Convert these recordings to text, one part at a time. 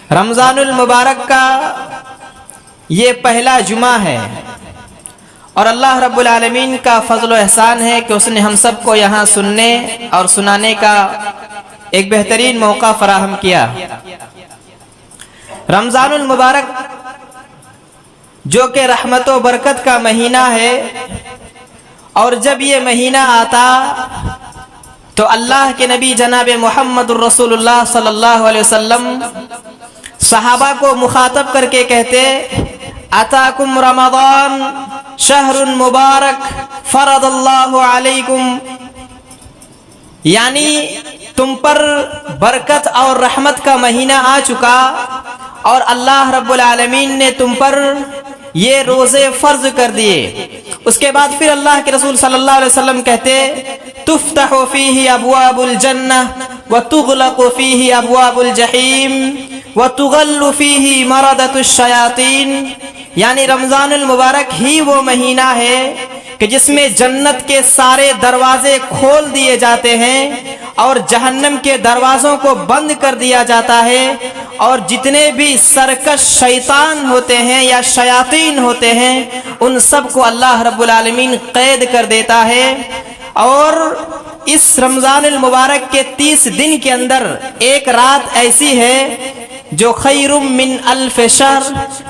رمضان المبارک کا یہ پہلا جمعہ ہے اور اللہ رب العالمین کا فضل و احسان ہے کہ اس نے ہم سب کو یہاں سننے اور سنانے کا ایک بہترین موقع فراہم کیا۔ رمضان المبارک جو کہ رحمت و برکت کا مہینہ ہے، اور جب یہ مہینہ آتا تو اللہ کے نبی جناب محمد الرسول اللہ صلی اللہ علیہ وسلم صحابہ کو مخاطب کر کے کہتے: اتاکم رمضان شہر مبارک فرض اللہ علیکم، یعنی تم پر برکت اور رحمت کا مہینہ آ چکا اور اللہ رب العالمین نے تم پر یہ روزے فرض کر دیے۔ اس کے بعد پھر اللہ کے رسول صلی اللہ علیہ وسلم کہتے: تفتح فیہ ابواب الجنہ وتغلق فیہ ابواب الجحیم وتغل فیہ مردۃ الشیاطین، یعنی رمضان المبارک ہی وہ مہینہ ہے کہ جس میں جنت کے سارے دروازے کھول دیے جاتے ہیں اور جہنم کے دروازوں کو بند کر دیا جاتا ہے، اور جتنے بھی سرکش شیطان ہوتے ہیں یا شیاطین ہوتے ہیں ان سب کو اللہ رب العالمین قید کر دیتا ہے۔ اور اس رمضان المبارک کے 30 دن کے اندر ایک رات ایسی ہے جو خیر من الف شہر،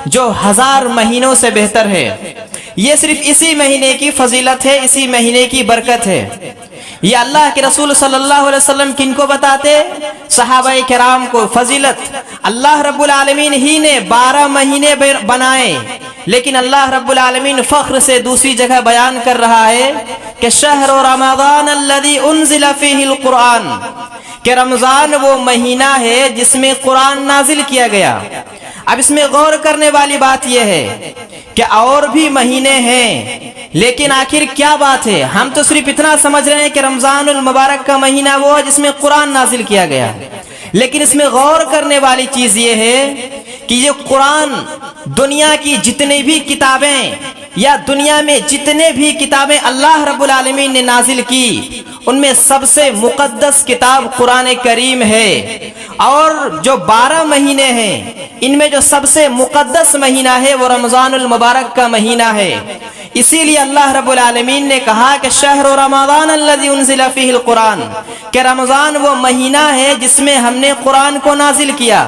جو 1000 مہینوں سے بہتر ہے۔ یہ صرف اسی مہینے کی فضیلت ہے، اسی مہینے کی برکت ہے۔ یہ اللہ کے رسول صلی اللہ علیہ وسلم کن کو بتاتے؟ صحابہ کرام کو۔ فضیلت اللہ رب العالمین ہی نے 12 مہینے بنائے، لیکن اللہ رب العالمین فخر سے دوسری جگہ بیان کر رہا ہے کہ شہر رمضان الذی انزل فیہ القرآن، کہ رمضان وہ مہینہ ہے جس میں قرآن نازل کیا گیا۔ اب اس میں غور کرنے والی بات یہ ہے کہ اور بھی مہینے ہیں، لیکن آخر کیا بات ہے؟ ہم تو صرف اتنا سمجھ رہے ہیں کہ رمضان المبارک کا مہینہ وہ ہے جس میں قرآن نازل کیا گیا، لیکن اس میں غور کرنے والی چیز یہ ہے کہ یہ قرآن دنیا کی جتنی بھی کتابیں یا دنیا میں جتنے بھی کتابیں اللہ رب العالمین نے نازل کی، ان میں سب سے مقدس کتاب قرآن کریم ہے۔ اور جو 12 مہینے ہیں ان میں جو سب سے مقدس مہینہ ہے وہ رمضان المبارک کا مہینہ ہے۔ اسی لیے اللہ رب العالمین نے کہا کہ شہر رمضان الذی انزل فیہ القرآن، کہ رمضان وہ مہینہ ہے جس میں ہم نے قرآن کو نازل کیا۔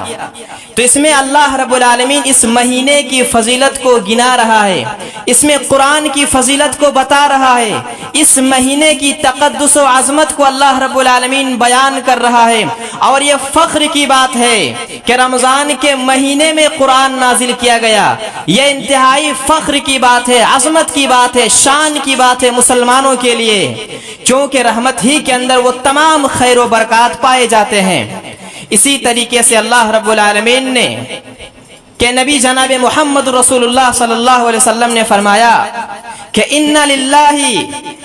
تو اس میں اللہ رب العالمین اس مہینے کی فضیلت کو گنا رہا ہے، اس میں قرآن کی فضیلت کو بتا رہا ہے، اس مہینے کی تقدس و عظمت کو اللہ رب العالمین بیان کر رہا ہے۔ اور یہ فخر کی بات ہے کہ رمضان کے مہینے میں قرآن نازل کیا گیا، یہ انتہائی فخر کی بات ہے، عظمت کی بات ہے، شان کی بات ہے مسلمانوں کے لیے، کیونکہ رحمت ہی کے اندر وہ تمام خیر و برکات پائے جاتے ہیں۔ اسی طریقے سے اللہ رب العالمین نے کہ نبی جناب محمد رسول اللہ صلی اللہ علیہ وسلم نے فرمایا کہ ان للہ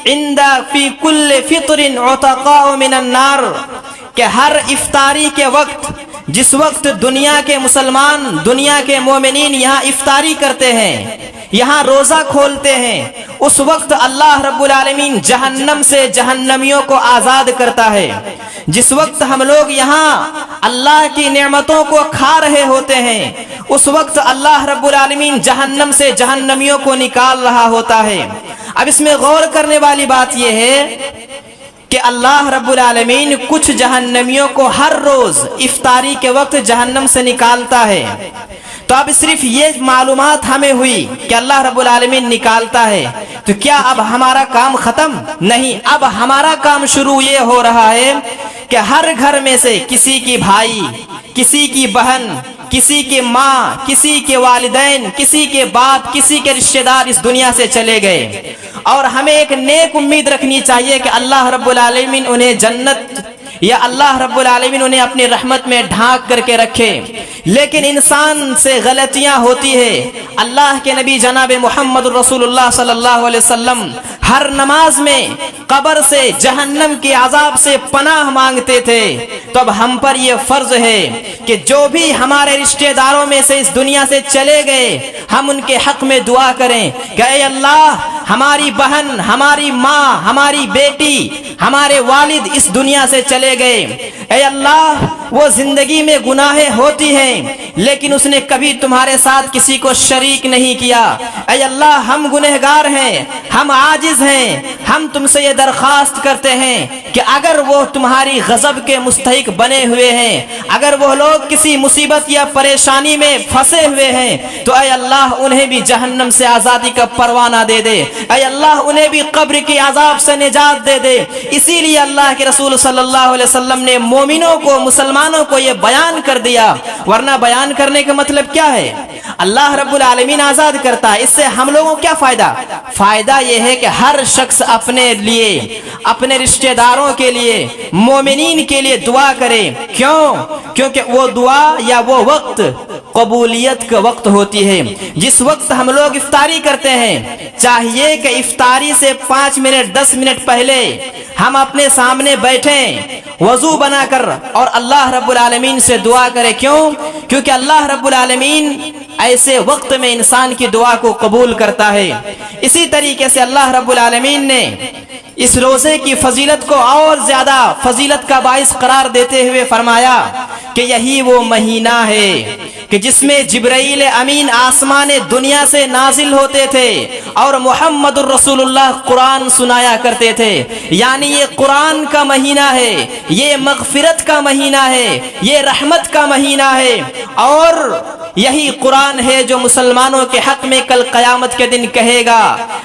عند فی کل فطر عتقاء من النار، کہ ہر افطاری کے وقت، جس وقت دنیا کے مسلمان، دنیا کے مومنین یہاں افطاری کرتے ہیں، یہاں روزہ کھولتے ہیں، اس وقت اللہ رب العالمین جہنم سے جہنمیوں کو آزاد کرتا ہے۔ جس وقت ہم لوگ یہاں اللہ کی نعمتوں کو کھا رہے ہوتے ہیں، اس وقت اللہ رب العالمین جہنم سے جہنمیوں کو نکال رہا ہوتا ہے۔ اب اس میں غور کرنے والی بات یہ ہے کہ اللہ رب العالمین کچھ جہنمیوں کو ہر روز افطاری کے وقت جہنم سے نکالتا ہے۔ تو اب صرف یہ معلومات ہمیں ہوئی کہ اللہ رب العالمین نکالتا ہے، تو کیا اب ہمارا کام ختم؟ نہیں، اب ہمارا کام شروع یہ ہو رہا ہے کہ ہر گھر میں سے کسی کی بھائی، کسی کی بہن، کسی کے ماں، کسی کے والدین، کسی کے باپ، کسی کے رشتہ دار اس دنیا سے چلے گئے، اور ہمیں ایک نیک امید رکھنی چاہیے کہ اللہ رب العالمین انہیں جنت یا اللہ رب العالمین انہیں اپنی رحمت میں ڈھانک کر کے رکھے۔ لیکن انسان سے غلطیاں ہوتی ہے۔ اللہ کے نبی جناب محمد رسول اللہ صلی اللہ علیہ وسلم ہر نماز میں قبر سے، جہنم کے عذاب سے پناہ مانگتے تھے۔ تو اب ہم پر یہ فرض ہے کہ جو بھی ہمارے رشتہ داروں میں سے اس دنیا سے چلے گئے، ہم ان کے حق میں دعا کریں کہ اے اللہ، ہماری بہن، ہماری ماں، ہماری بیٹی، ہمارے والد اس دنیا سے چلے گئے، اے اللہ وہ زندگی میں گناہیں ہوتی ہیں لیکن اس نے کبھی تمہارے ساتھ کسی کو شریک نہیں کیا۔ اے اللہ ہم گنہگار ہیں، ہم عاجز ہیں، ہم تم سے یہ درخواست کرتے ہیں کہ اگر وہ تمہاری غضب کے مستحق بنے ہوئے ہیں، اگر وہ لوگ کسی مصیبت یا پریشانی میں پھنسے ہوئے ہیں تو اے اللہ انہیں بھی جہنم سے آزادی کا پروانہ دے دے، اے اللہ انہیں بھی قبر کے عذاب سے نجات دے دے۔ اسی لیے اللہ کے رسول صلی اللہ علیہ وسلم نے مومنوں کو، مسلمانوں کو یہ بیان کر دیا، ورنہ بیان کرنے کا مطلب کیا ہے؟ اللہ رب العالمین آزاد کرتا ہے، اس سے ہم لوگوں کو کیا فائدہ؟ فائدہ یہ ہے کہ ہر شخص اپنے لیے، اپنے رشتہ داروں کے لیے، مومنین کے لیے دعا کرے۔ کیوں؟ کیونکہ وہ دعا یا وہ وقت قبولیت کا وقت ہوتی ہے۔ جس وقت ہم لوگ افطاری کرتے ہیں، چاہیے کہ افطاری سے 5 منٹ 10 منٹ پہلے ہم اپنے سامنے بیٹھیں، وضو بنا کر اور اللہ رب العالمین سے دعا کریں۔ کیوں؟ کیونکہ اللہ رب العالمین ایسے وقت میں انسان کی دعا کو قبول کرتا ہے۔ اسی طریقے سے اللہ رب العالمین نے اس روزے کی فضیلت کو اور زیادہ فضیلت کا باعث قرار دیتے ہوئے فرمایا کہ یہی وہ مہینہ ہے کہ جس میں جبرائیل امین آسمان دنیا سے نازل ہوتے تھے اور محمد الرسول اللہ قرآن سنایا کرتے تھے۔ یعنی یہ قرآن کا مہینہ ہے، یہ مغفرت کا مہینہ ہے، یہ رحمت کا مہینہ ہے، اور یہی قرآن ہے جو مسلمانوں کے حق میں کل قیامت کے دن کہے گا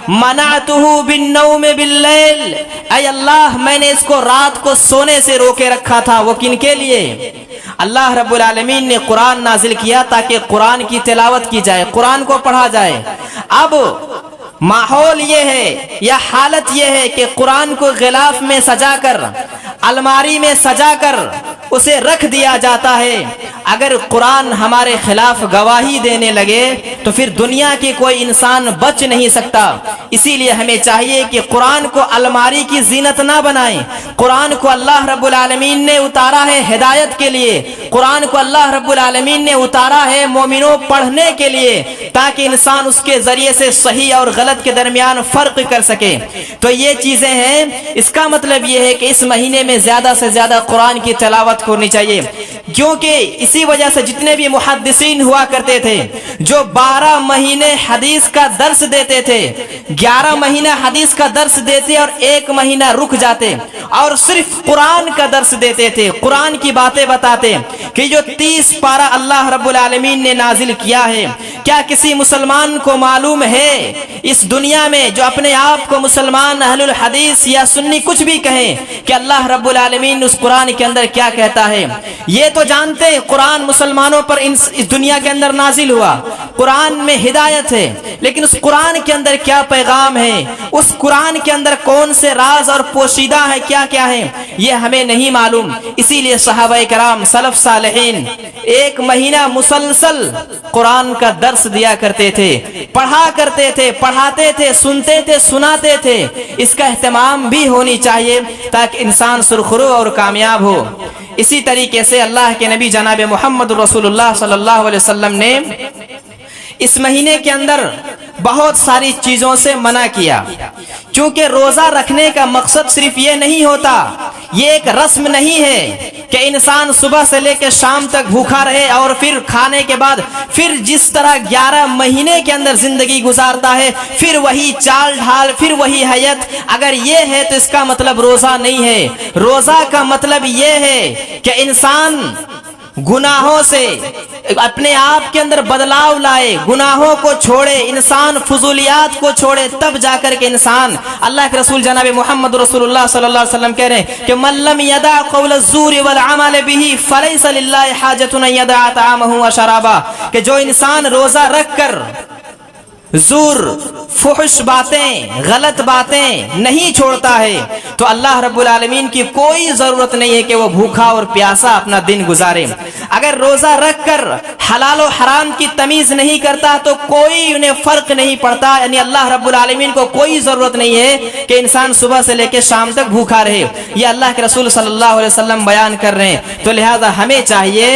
منعتہ بالنوم باللیل، اے اللہ میں نے اس کو رات کو سونے سے روکے رکھا تھا۔ وہ کن کے لیے؟ اللہ رب العالمین نے قرآن نازل کیا تاکہ قرآن کی تلاوت کی جائے، قرآن کو پڑھا جائے۔ اب ماحول یہ ہے یا حالت یہ ہے کہ قرآن کو غلاف میں سجا کر، الماری میں سجا کر اسے رکھ دیا جاتا ہے۔ اگر قرآن ہمارے خلاف گواہی دینے لگے تو پھر دنیا کی کوئی انسان بچ نہیں سکتا۔ اسی لیے ہمیں چاہیے کہ قرآن کو الماری کی زینت نہ بنائیں۔ قرآن کو اللہ رب العالمین نے اتارا ہے ہدایت کے لیے، قرآن کو اللہ رب العالمین نے اتارا ہے مومنوں پڑھنے کے لیے، تاکہ انسان اس کے ذریعے سے صحیح اور غلط کے درمیان فرق کر سکے۔ تو یہ چیزیں ہیں، اس کا مطلب یہ ہے کہ اس مہینے میں زیادہ سے زیادہ قرآن کی تلاوت کرنی چاہیے، کیونکہ اسی وجہ سے جتنے بھی محدثین ہوا کرتے تھے جو 12 مہینے حدیث کا درس دیتے تھے، 11 مہینہ حدیث کا درس دیتے اور 1 مہینہ رک جاتے اور صرف قرآن کا درس دیتے تھے، قرآن کی باتیں بتاتے کہ جو 30 پارہ اللہ رب العالمین نے نازل کیا ہے، کیا کسی مسلمان کو معلوم ہے اس دنیا میں جو اپنے آپ کو مسلمان، اہل الحدیث یا سنی کچھ بھی کہیں، کہ اللہ رب العالمین اس قرآن کے اندر کیا کہتا ہے؟ یہ تو جانتے قرآن مسلمانوں پر اس دنیا کے اندر نازل ہوا، قرآن میں ہدایت ہے، لیکن اس قرآن کے اندر کیا پیغام ہے، اس قرآن کے اندر کون سے راز اور پوشیدہ ہے، کیا کیا ہے، یہ ہمیں نہیں معلوم۔ اسی لیے صحابہ کرام، سلف صالحین 1 مہینہ مسلسل قرآن کا درس دیا کرتے تھے، پڑھا کرتے تھے، پڑھاتے تھے، سنتے تھے، سناتے تھے۔ اس کا اہتمام بھی ہونی چاہیے تاکہ انسان سرخرو اور کامیاب ہو۔ اسی طریقے سے اللہ کے نبی جناب محمد رسول اللہ صلی اللہ علیہ وسلم نے اس مہینے کے اندر بہت ساری چیزوں سے منع کیا، کیونکہ روزہ رکھنے کا مقصد صرف یہ نہیں ہوتا، یہ ایک رسم نہیں ہے کہ انسان صبح سے لے کے شام تک بھوکا رہے اور پھر کھانے کے بعد پھر جس طرح 11 مہینے کے اندر زندگی گزارتا ہے پھر وہی چال ڈھال، پھر وہی حیت۔ اگر یہ ہے تو اس کا مطلب روزہ نہیں ہے۔ روزہ کا مطلب یہ ہے کہ انسان گناہوں سے اپنے آپ کے اندر بدلاؤ لائے، گناہوں کو چھوڑے، انسان فضولیات کو چھوڑے، تب جا کر کے انسان، اللہ کے رسول جناب محمد رسول اللہ صلی اللہ علیہ وسلم کہہ رہے ہیں کہ من لم يدع قول الزور والعمل به فليس لله حاجة ان يدع طعامه وشرابه، کہ جو انسان روزہ رکھ کر زور، فحش باتیں، غلط باتیں نہیں چھوڑتا ہے تو اللہ رب العالمین کی کوئی ضرورت نہیں ہے کہ وہ بھوکا اور پیاسا اپنا دن گزارے۔ اگر روزہ رکھ کر حلال و حرام کی تمیز نہیں کرتا تو کوئی انہیں فرق نہیں پڑتا، یعنی اللہ رب العالمین کو کوئی ضرورت نہیں ہے کہ انسان صبح سے لے کے شام تک بھوکا رہے۔ یہ اللہ کے رسول صلی اللہ علیہ وسلم بیان کر رہے ہیں۔ تو لہذا ہمیں چاہیے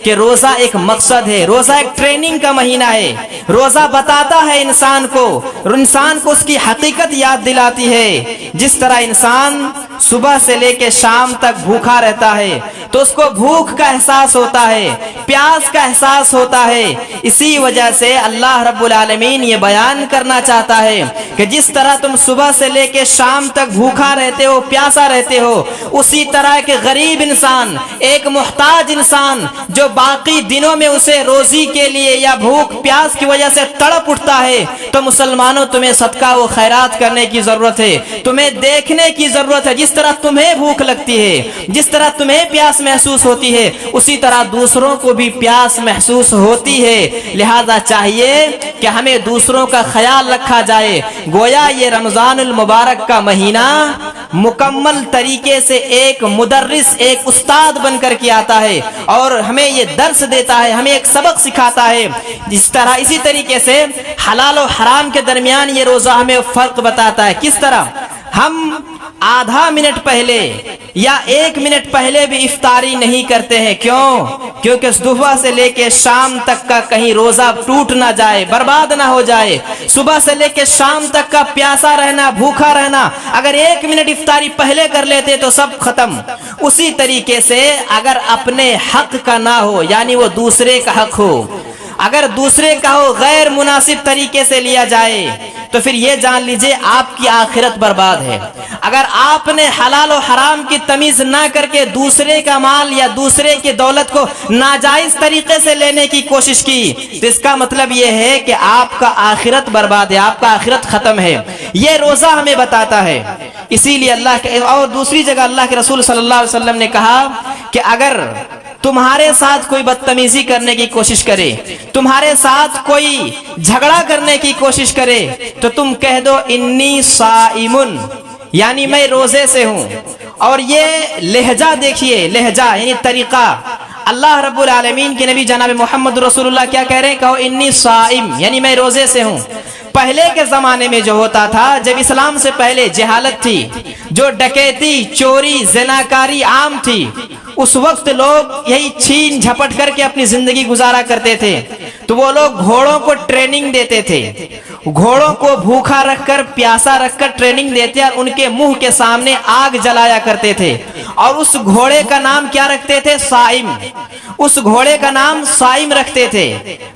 کہ روزہ ایک مقصد ہے، روزہ ایک ٹریننگ کا مہینہ ہے، روزہ بتاتا ہے انسان کو اس کی حقیقت یاد دلاتی ہے۔ جس طرح انسان صبح سے لے کے شام تک بھوکا رہتا ہے تو اس کو بھوک کا احساس ہوتا ہے، پیاس کا احساس ہوتا ہے۔ اسی وجہ سے اللہ رب العالمین یہ بیان کرنا چاہتا ہے کہ جس طرح تم صبح سے لے کے شام تک بھوکا رہتے ہو، پیاسا رہتے ہو، اسی طرح کہ غریب انسان، ایک محتاج انسان جو باقی دنوں میں اسے روزی کے لیے یا بھوک پیاس کی وجہ سے تڑپ اٹھتا ہے، تو مسلمانوں تمہیں صدقہ و خیرات کرنے کی ضرورت ہے، تمہیں دیکھنے کی ضرورت ہے۔ جس طرح تمہیں بھوک لگتی ہے، جس طرح تمہیں پیاس محسوس ہوتی ہے، اسی طرح دوسروں کو بھی پیاس محسوس ہوتی ہے۔ لہذا چاہیے کہ ہمیں دوسروں کا خیال رکھا جائے۔ گویا یہ رمضان المبارک کا مہینہ مکمل طریقے سے ایک مدرس، ایک استاد بن کر کے آتا ہے اور ہمیں یہ درس دیتا ہے، ہمیں ایک سبق سکھاتا ہے۔ اسی طریقے سے حلال و حرام کے درمیان یہ روزہ ہمیں فرق بتاتا ہے۔ کس طرح ہم آدھا منٹ پہلے یا 1 منٹ پہلے بھی افطاری نہیں کرتے ہیں، کیونکہ صبح سے لے کے شام تک کا کہیں روزہ ٹوٹ نہ جائے، برباد نہ ہو جائے۔ صبح سے لے کے شام تک کا پیاسا رہنا، بھوکا رہنا، اگر 1 منٹ افطاری پہلے کر لیتے تو سب ختم۔ اسی طریقے سے اگر اپنے حق کا نہ ہو، یعنی وہ دوسرے کا حق ہو، اگر دوسرے کا ہو غیر مناسب طریقے سے لیا جائے تو پھر یہ جان لیجئے آپ کی آخرت برباد ہے۔ اگر آپ نے حلال و حرام کی تمیز نہ کر کے دوسرے کا مال یا دوسرے کی دولت کو ناجائز طریقے سے لینے کی کوشش کی تو اس کا مطلب یہ ہے کہ آپ کا آخرت برباد ہے، آپ کا آخرت ختم ہے۔ یہ روزہ ہمیں بتاتا ہے۔ اسی لیے اللہ کے اور دوسری جگہ اللہ کے رسول صلی اللہ علیہ وسلم نے کہا کہ اگر تمہارے ساتھ کوئی بدتمیزی کرنے کی کوشش کرے، تمہارے ساتھ کوئی جھگڑا کرنے کی کوشش کرے تو تم کہہ دو انی صائمن، یعنی میں روزے سے ہوں۔ اور یہ لہجہ دیکھیے، لہجہ یعنی طریقہ، اللہ رب العالمین کے نبی جناب محمد رسول اللہ کیا کہہ رہے ہیں؟ کہو انی صائم، یعنی میں روزے سے ہوں۔ پہلے کے زمانے میں جو ہوتا تھا، جب اسلام سے پہلے جہالت تھی، جو ڈکیتی، چوری، زناکاری عام تھی، اس وقت لوگ یہی چھین جھپٹ کر کے اپنی زندگی گزارا کرتے تھے۔ تو وہ لوگ گھوڑوں کو ٹریننگ دیتے تھے، گھوڑوں کو بھوکا رکھ کر، پیاسا رکھ کر ٹریننگ دیتے اور ان کے منہ کے سامنے آگ جلایا کرتے تھے، اور اس گھوڑے کا نام کیا رکھتے تھے؟ صائم۔ اس گھوڑے کا نام صائم رکھتے تھے،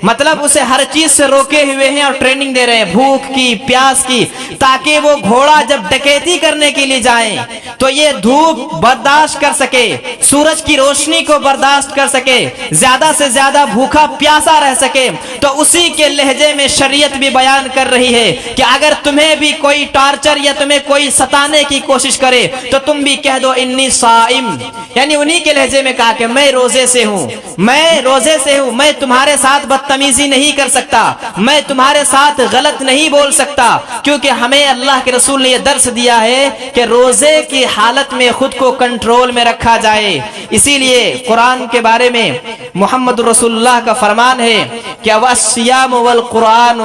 مطلب اسے ہر چیز سے روکے ہوئے ہیں اور ٹریننگ دے رہے ہیں، بھوک کی، پیاس کی، تاکہ وہ گھوڑا جب ڈکیتی کرنے کے لیے جائیں تو یہ دھوپ برداشت کر سکے، سورج کی روشنی کو برداشت کر سکے، زیادہ سے زیادہ بھوکا پیاسا رہ سکے۔ تو اسی کے لہجے میں شریعت بھی بیان کر رہی ہے کہ اگر تمہیں بھی کوئی ٹارچر یا تمہیں کوئی ستانے کی کوشش کرے تو تم بھی کہہ دو انی صائم، یعنی انہی کے لہجے میں کہا کہ میں روزے سے ہوں، میں روزے سے ہوں، میں تمہارے ساتھ بدتمیزی نہیں کر سکتا، میں تمہارے ساتھ غلط نہیں بول سکتا، کیونکہ ہمیں اللہ کے رسول نے یہ درس دیا ہے کہ روزے کی حالت میں خود کو کنٹرول میں رکھا جائے۔ اسی لیے قرآن کے بارے میں محمد رسول اللہ کا فرمان ہے کہ والصیام والقرآن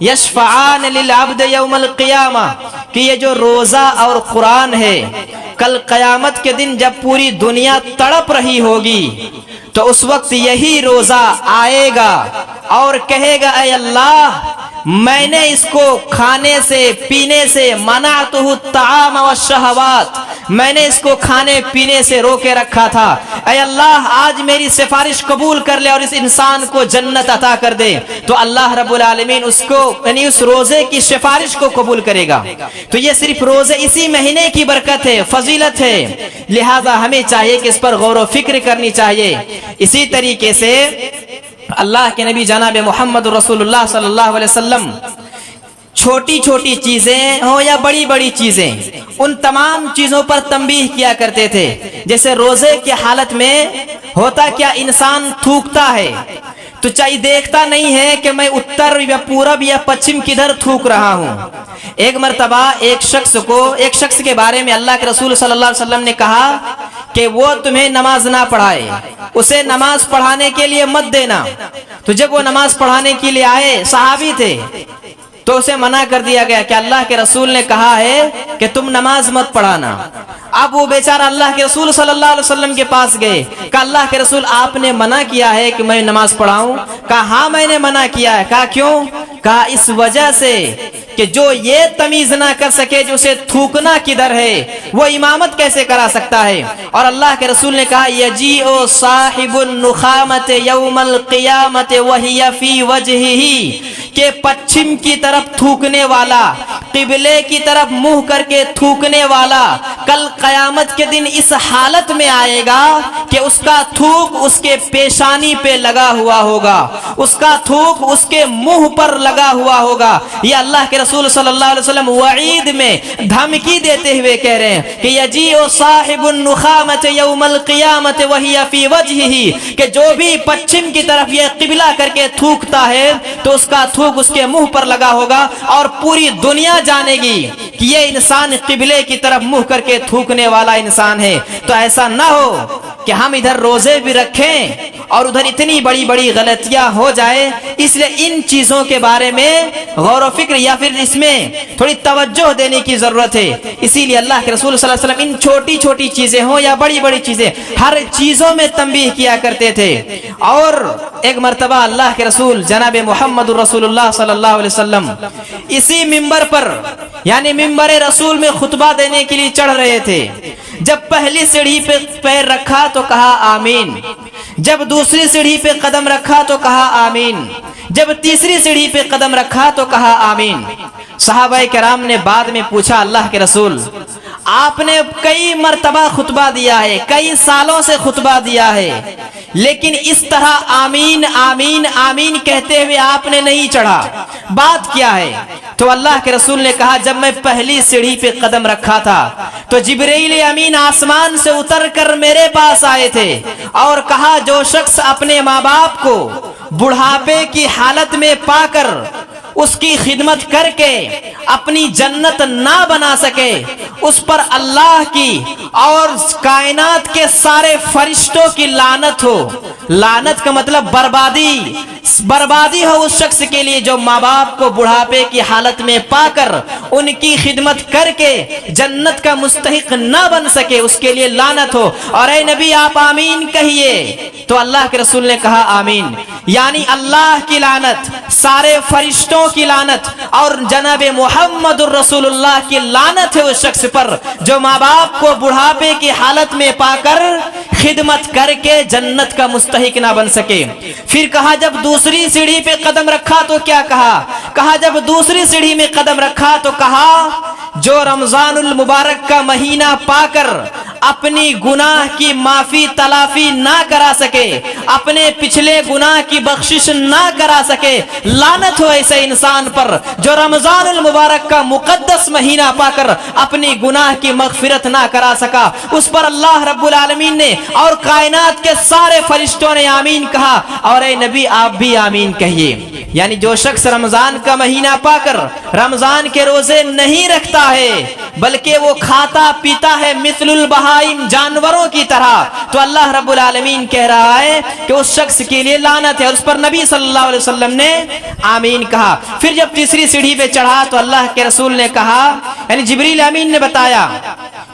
یشفعان للعبد یوم القیامہ، کہ یہ جو روزہ اور قرآن ہے، کل قیامت کے دن جب پوری دنیا تڑپ رہی ہوگی تو اس وقت یہی روزہ آئے گا اور کہے گا اے اللہ، میں نے اس کو کھانے سے پینے سے منعتہ الطعام والشہوات، میں نے اس کو کھانے پینے سے روکے رکھا تھا، اے اللہ آج میری سفارش قبول کر لے اور اس انسان کو جنت عطا کر دے، تو اللہ رب العالمین اس کو یعنی اس روزے کی سفارش کو قبول کرے گا۔ تو یہ صرف روزے اسی مہینے کی برکت ہے، فضیلت ہے، لہذا ہمیں چاہیے کہ اس پر غور و فکر کرنی چاہیے۔ اسی طریقے سے اللہ کے نبی جناب محمد رسول اللہ صلی اللہ علیہ وسلم چھوٹی چھوٹی چیزیں ہوں یا بڑی بڑی چیزیں، ان تمام چیزوں پر تنبیہ کیا کرتے تھے۔ جیسے روزے کی حالت میں ہوتا کیا، انسان تھوکتا ہے تو چاہیے دیکھتا نہیں ہے کہ میں اتر یا پورب یا پچھم کدھر تھوک رہا ہوں۔ ایک مرتبہ ایک شخص کے بارے میں اللہ کے رسول صلی اللہ علیہ وسلم نے کہا کہ وہ تمہیں نماز نہ پڑھائے، اسے نماز پڑھانے کے لیے مت دینا۔ تو جب وہ نماز پڑھانے کے لیے آئے، صحابی تھے، تو اسے منع کر دیا گیا کہ اللہ کے رسول نے کہا ہے کہ تم نماز مت پڑھانا۔ اب وہ بیچارہ اللہ کے رسول صلی اللہ علیہ وسلم کے پاس گئے، کہا اللہ کے رسول آپ نے منع کیا ہے کہ میں نماز پڑھاؤں؟ کہا ہاں میں نے منع کیا ہے۔ کہا کیوں؟ کہا اس وجہ سے کہ جو یہ تمیز نہ کر سکے جو اسے تھوکنا کدھر ہے وہ امامت کیسے کرا سکتا ہے؟ اور اللہ کے رسول نے کہا یجیء صاحب النخامۃ یوم القیامۃ وہی فی وجہہ، کہ پچھم کی طرف تھوکنے والا، قبلے کی طرف منہ کر کے تھوکنے والا کل قیامت کے دن اس حالت میں آئے گا کہ اس کا تھوک اس کے پیشانی پہ لگا ہوا ہوگا، اس کا تھوک اس کے منہ پر لگا ہوا ہوگا۔ یہ اللہ کے رسول صلی اللہ علیہ وسلم وعید میں دھمکی دیتے ہوئے کہہ رہے ہیں کہ یجیء صاحب النخامۃ یوم القیامۃ وہی فی وجہہ، کہ جو بھی پچھم کی طرف یہ قبلہ کر کے تھوکتا ہے تو اس کا تھوک اس کے منہ پر لگا ہوگا، اور پوری دنیا جانے گی کہ یہ انسان قبلے کی طرف منہ کر کے تھوکنے والا انسان ہے۔ تو ایسا نہ ہو کہ ہم ادھر روزے بھی رکھیں اور ادھر اتنی بڑی بڑی غلطیاں ہو جائے، اس لیے ان چیزوں کے بارے میں غور و فکر یا پھر اس میں تھوڑی توجہ دینے کی ضرورت ہے۔ اسی لیے اللہ کے رسول صلی اللہ علیہ وسلم ان چھوٹی چھوٹی چیزیں ہوں یا بڑی بڑی چیزیں ہر چیزوں میں تنبیہ کیا کرتے تھے۔ اور ایک مرتبہ اللہ کے رسول جناب محمد رسول اللہ صلی اللہ علیہ وسلم اسی منبر پر یعنی منبر رسول میں خطبہ دینے کے لیے چڑھ رہے تھے۔ جب پہلی سیڑھی پہ پیر رکھا تو کہا آمین، جب دوسری سیڑھی پہ قدم رکھا تو کہا آمین، جب تیسری سیڑھی پہ قدم رکھا تو کہا آمین۔ صحابہ کرام نے بعد میں پوچھا اللہ کے رسول آپ نے کئی مرتبہ خطبہ دیا ہے، کئی سالوں سے خطبہ دیا ہے، لیکن اس طرح آمین آمین آمین کہتے ہوئے آپ نے نہیں چڑھا، بات کیا ہے؟ تو اللہ کے رسول نے کہا جب میں پہلی سیڑھی پہ قدم رکھا تھا تو جبرائیل امین آسمان سے اتر کر میرے پاس آئے تھے اور کہا جو شخص اپنے ماں باپ کو بڑھاپے کی حالت میں پا کر اس کی خدمت کر کے اپنی جنت نہ بنا سکے اس پر اللہ کی اور کائنات کے سارے فرشتوں کی لعنت ہو۔ لعنت کا مطلب بربادی، بربادی ہو اس شخص کے لیے جو ماں باپ کو بڑھاپے کی حالت میں پا کر ان کی خدمت کر کے جنت کا مستحق نہ بن سکے، اس کے لیے لعنت ہو۔ اور اے نبی آپ آمین کہیے، تو اللہ کے رسول نے کہا آمین، یعنی اللہ کی لعنت، سارے فرشتوں کی لعنت اور جناب محمد الرسول اللہ کی لعنت ہے اس شخص پر جو ماں باپ کو بڑھاپے کی حالت میں پا کر خدمت کر کے جنت کا مستحق نہ بن سکے۔ پھر کہا جب دوسری سیڑھی پہ قدم رکھا تو کیا کہا؟ کہا جب دوسری سیڑھی میں قدم رکھا تو کہا جو رمضان المبارک کا مہینہ پا کر اپنی گناہ کی معافی تلافی نہ کرا سکے، اپنے پچھلے گناہ کی بخشش نہ کرا سکے، لعنت ہو ایسے انسان پر جو رمضان المبارک کا مقدس مہینہ پا کر اپنی گناہ کی مغفرت نہ کرا سکا۔ اس پر اللہ رب العالمین نے اور کائنات کے سارے فرشتوں نے آمین کہا، اور اے نبی آپ بھی آمین کہیے۔ یعنی جو شخص رمضان کا مہینہ پا کر رمضان کے روزے نہیں رکھتا ہے بلکہ وہ کھاتا پیتا ہے مثل البہائم، جانوروں کی طرح، تو اللہ رب العالمین کہہ رہا ہے کہ اس شخص کے لیے لعنت ہے، اور اس پر نبی صلی اللہ علیہ وسلم نے آمین کہا۔ پھر جب تیسری سیڑھی پہ چڑھا تو اللہ کے رسول نے کہا، یعنی جبریل امین نے بتایا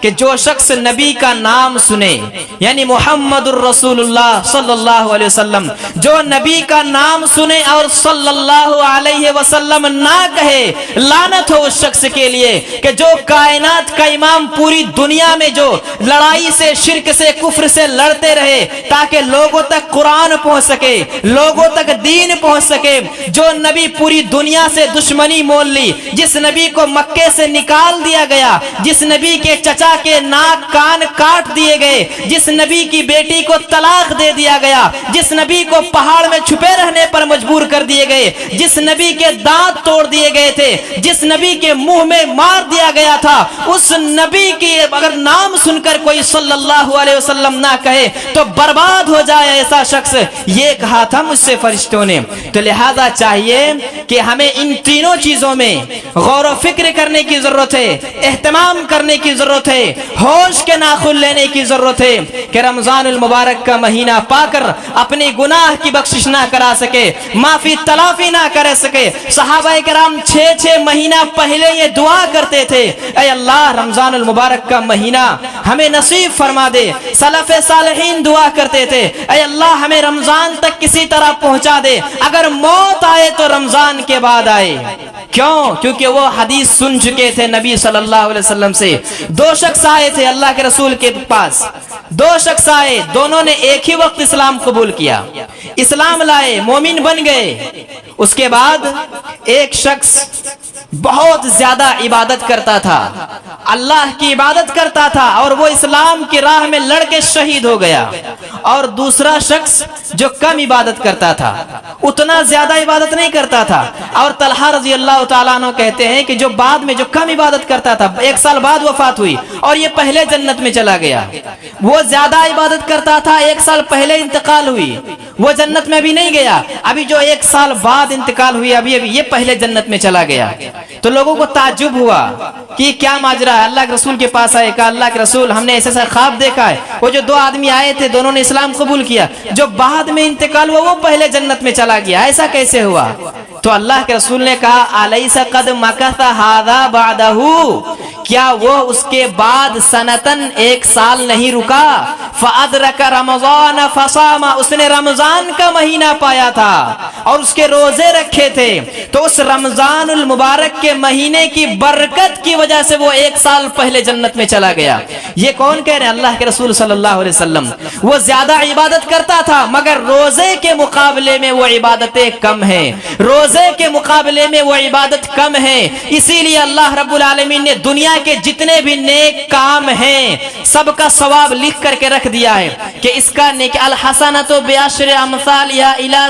کہ جو شخص نبی کا نام سنے، یعنی محمد الرسول اللہ صلی اللہ علیہ وسلم، جو نبی کا نام سنے اور صلی اللہ علیہ وسلم نہ کہے، لعنت ہو اس شخص کے لیے کہ جو کائنات کا امام پوری دنیا میں جو لڑائی سے، شرک سے، کفر سے لڑتے رہے تاکہ لوگوں تک قرآن پہنچ سکے، لوگوں تک دین پہنچ سکے، جو نبی پوری دنیا سے دشمنی مول لی، جس نبی کو مکے سے نکال دیا گیا، جس نبی کے چچا کے ناک کان کاٹ دیے گئے، جس نبی کی بیٹی کو طلاق دے دیا گیا، جس نبی کو پہاڑ میں چھپے رہنے پر مجبور کر دیے گئے، جس نبی کے دانت توڑ دیے گئے تھے، جس نبی کے منہ میں مار دیا گیا تھا، اس نبی کی اگر نام سن کر کوئی صلی اللہ علیہ وسلم نہ کہے تو برباد ہو جائے ایسا شخص، یہ کہا تھا مجھ سے فرشتوں نے۔ تو لہذا چاہیے کہ ہمیں ان تینوں چیزوں میں غور و فکر کرنے کی ضرورت ہے، اہتمام کرنے کی ضرورت ہے، ہوش کے ناخن لینے کی ضرورت ہے کہ رمضان المبارک کا مہینہ پا کر اپنی گناہ کی بخشش نہ کرا سکے، معافی تلافی نہ کر سکے۔ صحابہ کرام 6 مہینہ پہلے یہ دعا کرتے تھے، اے اے اللہ رمضان المبارک کا مہینہ ہمیں نصیب فرما دے۔ سلف صالحین دعا کرتے تھے اے اللہ ہمیں رمضان تک کسی طرح پہنچا دے، اگر موت آئے تو رمضان کے بعد آئے۔ کیوں؟ کیونکہ وہ حدیث سن چکے تھے نبی صلی اللہ علیہ وسلم سے۔ دو شخص آئے تھے اللہ کے رسول کے پاس، دو شخص آئے، دونوں نے ایک ہی وقت اسلام قبول کیا، اسلام لائے، مومن بن گئے۔ اس کے بعد ایک شخص بہت زیادہ عبادت کرتا تھا، اللہ کی عبادت کرتا تھا اور وہ اسلام کی راہ میں لڑ کے شہید ہو گیا، اور دوسرا شخص جو کم عبادت کرتا تھا، اتنا زیادہ عبادت نہیں کرتا تھا، اور طلحہ رضی اللہ تعالیٰ عنہ کہتے ہیں کہ جو بعد میں جو کم عبادت کرتا تھا 1 سال بعد وفات ہوئی اور یہ پہلے جنت میں چلا گیا۔ وہ زیادہ عبادت کرتا تھا 1 سال پہلے انتقال ہوئی، وہ جنت میں بھی نہیں گیا، ابھی جو 1 سال بعد انتقال ہوئی ابھی یہ پہلے جنت میں چلا گیا۔ تو لوگوں کو تعجب ہوا کہ کیا ماجرا ہے، اللہ کے رسول کے پاس آئے، کہا اللہ کے رسول ہم نے ایسا خواب دیکھا ہے، وہ جو 2 آدمی آئے تھے دونوں نے اسلام قبول کیا، جو بعد میں انتقال ہوا وہ پہلے جنت میں چلا گیا، ایسا کیسے ہوا؟ تو اللہ کے رسول نے کہا الیس قد مکث ھذا بعدہ، کیا وہ اس کے بعد سنتن 1 سال نہیں رکا؟ فادرک رمضان فصام، اس نے رمضان کا مہینہ پایا تھا اور اس کے روزے رکھے تھے، تو اس رمضان المبارک کے مہینے کی برکت کی وجہ سے وہ 1 سال پہلے جنت میں چلا گیا۔ یہ کون کہہ رہے ہیں؟ اللہ کے رسول صلی اللہ علیہ وسلم۔ وہ زیادہ عبادت کرتا تھا مگر روزے کے مقابلے میں وہ عبادتیں کم ہیں، روزے کے مقابلے میں وہ عبادت کم ہے، اسی لیے اللہ رب العالمین نے دنیا کے جتنے بھی نیک کام ہیں سب کا ثواب لکھ کر کے رکھ دیا ہے کہ اس کا نیک الحسنۃ بعشر امثالها الی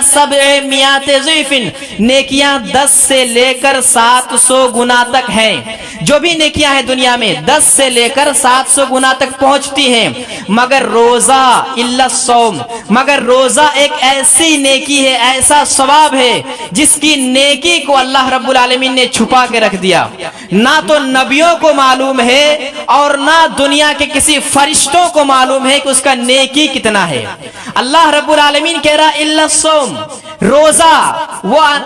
700 ضعف، نیکیاں 10 سے لے کر 700 گنا تک ہیں، جو بھی نیکیاں ہیں دنیا میں 10 سے لے کر 700 گنا تک پہنچتی ہیں، مگر روزہ الا الصوم، مگر روزہ ایک ایسی نیکی ہے، ایسا ثواب ہے جس کی نیکی کو اللہ رب العالمین نے چھپا کے رکھ دیا، نہ تو نبیوں کو معلوم ہے اور نہ دنیا کے کسی فرشتوں کو معلوم ہے کہ اس کا نیکی کتنا ہے۔ اللہ رب العالمین کہہ رہا الا الصوم، روزہ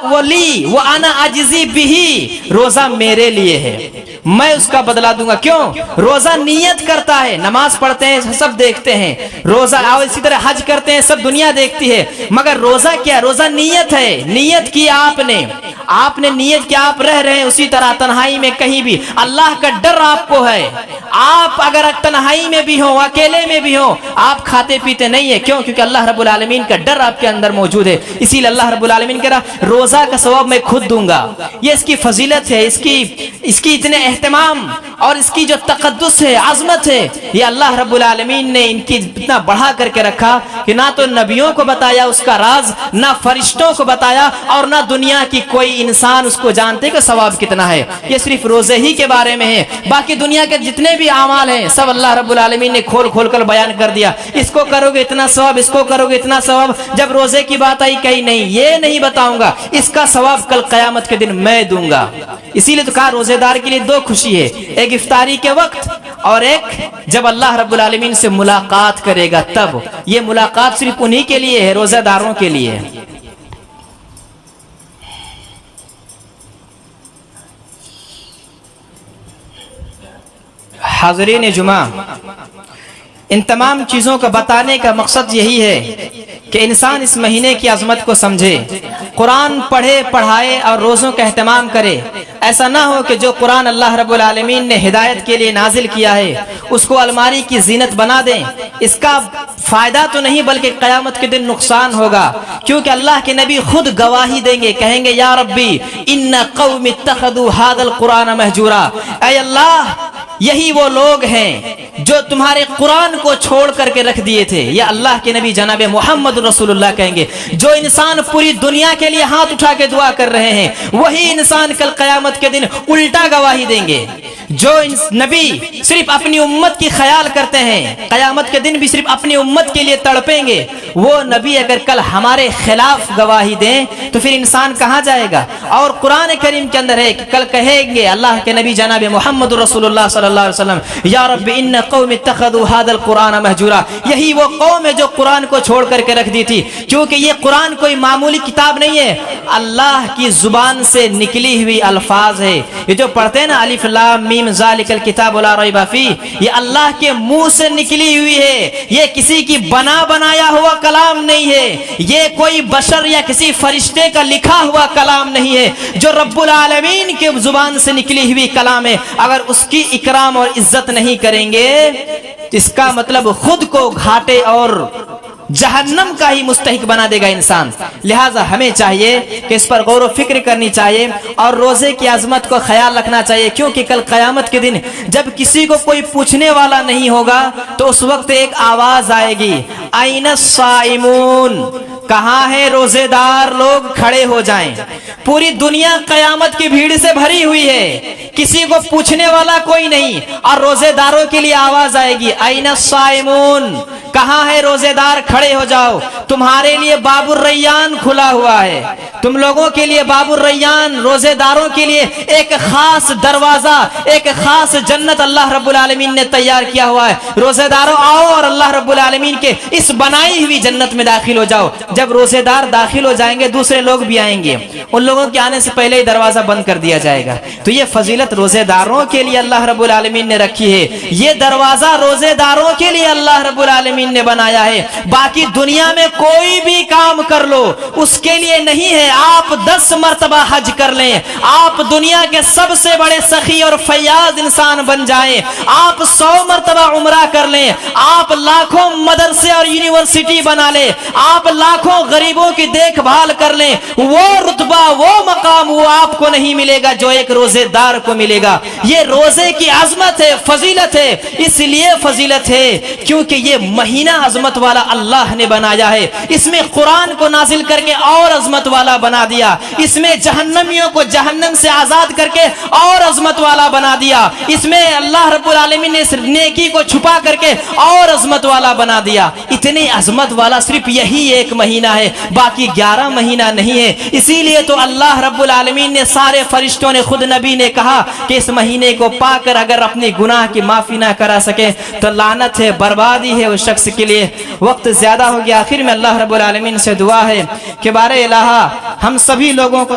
ولی وانا اجزی بہی، روزہ میرے لیے ہے، میں اس کا بدلہ دوں گا۔ کیوں؟ روزہ نیت کرتا ہے، نماز پڑھتے ہیں سب دیکھتے ہیں، روزہ اور اسی طرح حج کرتے ہیں سب دنیا دیکھتی ہے، مگر روزہ کیا؟ روزہ نیت ہے، نیت کی آپ نے نیت کیا، آپ رہ رہے ہیں اسی طرح تنہائی میں کہیں بھی، اللہ کا ڈر آپ کو ہے، آپ اگر تنہائی میں بھی ہوں اکیلے میں بھی ہوں آپ کھاتے پیتے نہیں ہے، کیوں؟ کیونکہ اللہ رب العالمین کا ڈر آپ کے اندر موجود ہے، اسی لیے اللہ رب العالمین کہہ رہا روزہ کا ثواب میں خود دوں گا۔ یہ اس کی فضیلت ہے، اس کی اتنے اہتمام اور اس کی جو تقدس ہے، عظمت ہے، یہ اللہ رب العالمین نے ان کی اتنا بڑھا کر کے رکھا کہ نہ تو نبیوں کو بتایا اس کا راز، نہ فرشتوں کو بتایا، اور نہ دنیا کی کوئی انسان اس کو جانتے کہ ثواب کتنا ہے۔ یہ صرف روزے ہی کے بارے میں ہے، باقی دنیا کے جتنے بھی اعمال ہیں سب اللہ رب العالمین نے کھول کھول کر بیان کر دیا، اس کو کرو گے اتنا ثواب، اس کو کرو گے اتنا ثواب۔ جب روزے کی بات آئی کہیں نہیں، یہ نہیں بتاؤں گا، اس کا ثواب کل قیامت کے دن میں دوں گا۔ اسی لیے تو کہا روزے دار کے لیے 2 خوشی ہے، ایک افطاری کے وقت اور ایک جب اللہ رب العالمین سے ملاقات کرے گا تب۔ یہ ملاقات صرف انہی کے لیے ہے، روزہ داروں کے لیے۔ حاضرین جمعہ، ان تمام چیزوں کا بتانے کا مقصد یہی ہے کہ انسان اس مہینے کی عظمت کو سمجھے، قرآن پڑھے، پڑھائے اور روزوں کا اہتمام کرے۔ ایسا نہ ہو کہ جو قرآن اللہ رب العالمین نے ہدایت کے لیے نازل کیا ہے اس کو الماری کی زینت بنا دیں، اس کا فائدہ تو نہیں بلکہ قیامت کے دن نقصان ہوگا، کیونکہ اللہ کے نبی خود گواہی دیں گے، کہیں گے یا ربی ان قوم اتخذوا ھذا القرآن مہجورا، اے اللہ یہی وہ لوگ ہیں جو تمہارے قرآن کو چھوڑ کر کے رکھ دیے تھے۔ یا اللہ کے نبی جناب محمد رسول اللہ کہیں گے جو انسان پوری دنیا کے لیے ہاتھ اٹھا کے دعا کر رہے ہیں وہی انسان کل قیامت کے دن الٹا گواہی دیں گے۔ جو نبی صرف اپنی امت کی خیال کرتے ہیں قیامت کے دن بھی صرف اپنی امت کے لیے تڑپیں گے، وہ نبی اگر کل ہمارے خلاف گواہی دیں تو پھر انسان کہاں جائے گا؟ اور قرآن کریم کے اندر ہے کہ کل کہیں گے اللہ کے نبی جناب محمد رسول اللہ صلی اللہ علیہ وسلم یا رب ان قوم قوم اتخذوا هذا القرآن مہجورا، یہی وہ قوم ہے جو قرآن کو چھوڑ کر کے رکھ دی تھی، کیونکہ یہ قرآن کوئی معمولی کتاب نہیں ہے، اللہ کی زبان سے نکلی ہوئی الفاظ ہے۔ یہ جو پڑھتے ہیں نا الف لام میم ذالک الکتاب لا ریب فیہ، یہ اللہ کے منہ سے نکلی ہوئی ہے، یہ کسی کی بنایا ہوا کلام نہیں ہے، یہ کوئی بشر یا کسی فرشتے کا لکھا ہوا کلام نہیں ہے، جو رب العالمین کے زبان سے نکلی ہوئی کلام ہے۔ اگر اس کی اکرام اور عزت نہیں کریں گے، اس کا مطلب خود کو گھاٹے اور جہنم کا ہی مستحق بنا دے گا انسان۔ لہٰذا ہمیں چاہیے کہ اس پر غور و فکر کرنی چاہیے اور روزے کی عظمت کو خیال رکھنا چاہیے، کیونکہ کل قیامت کے دن جب کسی کو کوئی پوچھنے والا نہیں ہوگا تو اس وقت ایک آواز آئے گی، این الصائمون، کہاں ہے روزے دار لوگ، کھڑے ہو جائیں۔ پوری دنیا قیامت کی بھیڑ سے بھری ہوئی ہے، کسی کو پوچھنے والا کوئی نہیں، اور روزے داروں کے لیے آواز آئے گی، این الصائمون، کہاں ہے روزے دار، کھڑے ہو جاؤ، تمہارے لیے باب الریان کھلا ہوا ہے، تم لوگوں کے لیے باب الریان، روزے داروں کے لیے ایک خاص دروازہ، ایک خاص جنت اللہ رب العالمین نے تیار کیا ہوا ہے۔ روزے داروں آؤ اور اللہ رب العالمین کے اس بنائی ہوئی جنت میں داخل ہو جاؤ۔ جب روزے دار داخل ہو جائیں گے دوسرے لوگ بھی آئیں گے، ان لوگوں کے آنے سے پہلے ہی دروازہ بند کر دیا جائے گا۔ تو یہ فضیلت روزے داروں کے لیے اللہ رب العالمین نے رکھی ہے، یہ دروازہ روزے داروں کے لیے اللہ رب العالمین نے بنایا ہے۔ باقی دنیا میں کوئی بھی کام کر لو اس کے لیے نہیں ہے، آپ 10 مرتبہ حج کر لیں، آپ دنیا کے سب سے بڑے سخی اور فیاض انسان بن جائیں، آپ 100 مرتبہ عمرہ کر لیں، آپ لاکھوں مدرسے اور یونیورسٹی بنا لیں، آپ لاکھوں غریبوں کی دیکھ بھال کر لیں، وہ رتبہ، وہ مقام وہ آپ کو نہیں ملے گا جو ایک روزے دار کو ملے گا۔ یہ روزے کی عظمت ہے، فضیلت ہے، اس لیے فضیلت ہے کیونکہ یہ مہینہ عظمت والا اللہ نے بنایا ہے، اس میں قرآن کو نازل کر کے اور عظمت والا بنا دیا، اس میں جہنمیوں کو جہنم سے آزاد کر کے اور عظمت والا بنا دیا، اس میں اللہ رب العالمین نے نیکی کو چھپا کر کے اور عظمت والا بنا دیا۔ اتنی عظمت والا صرف یہی ایک مہینہ ہے، باقی 11 مہینہ نہیں ہے۔ اسی لیے تو اللہ رب العالمین نے سارے فرشتوں نے، خود نبی نے کہا کہ اس مہینے کو پا کر اگر اپنی گناہ کی معافی نہ کرا سکے تو لعنت ہے، بربادی ہے اس شخص کے لیے۔ وقت زیادہ ہو گیا، آخر میں اللہ رب العالمین سے دعا ہے کہ بارے الہ ہم سبھی لوگوں کو